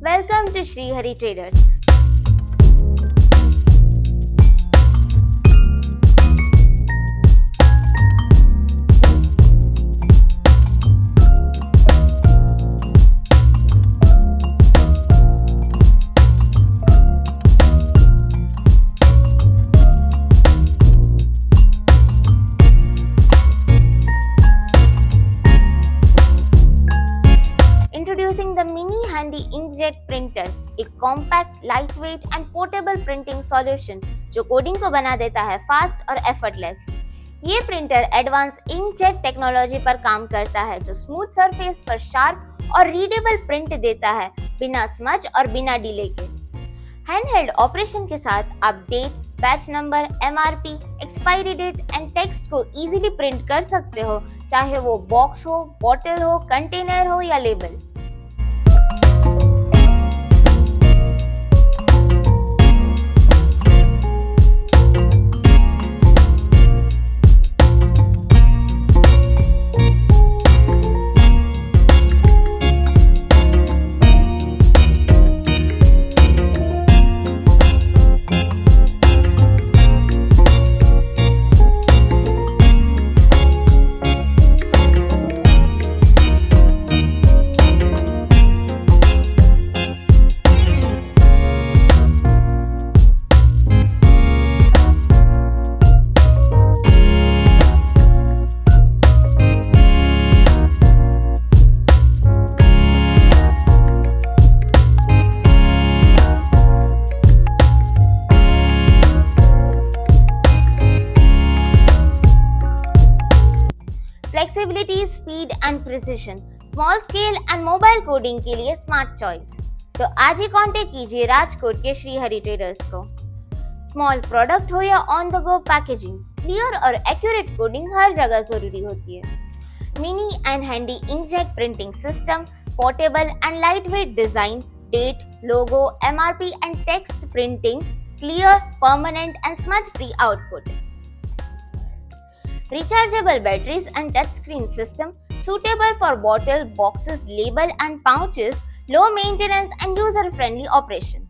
Welcome to Sri Hari Traders. Introducing the Mini Handy Inkjet Printer, एक compact, lightweight and portable printing solution जो coding को बना देता है फास्ट और एफर्टलेस। ये प्रिंटर एडवांस इंकजेट टेक्नोलॉजी पर काम करता है जो स्मूथ सरफेस पर शार्प और रीडेबल प्रिंट देता है बिना स्मज और बिना डिले के। हैंडहेल्ड ऑपरेशन के साथ आप date, batch number, MRP, expiry date and text को इजीली प्रिंट कर सकते हो, चाहे वो बॉक्स हो, बॉटल हो, कंटेनर हो या label. Flexibility, speed and precision, small scale and mobile coding के लिए स्मार्ट चॉइस। तो आज ही कांटेक्ट कीजिए राजकोट के श्री हरि ट्रेडर्स को। स्मॉल प्रोडक्ट हो या on the go packaging, clear और एक्यूरेट कोडिंग हर जगह जरूरी होती है। Mini and handy inkjet printing system, portable and lightweight design, date, logo, MRP and text printing, clear, permanent and smudge-free output. Rechargeable batteries and touchscreen system suitable for bottle, boxes, label and pouches, low maintenance and user-friendly operation.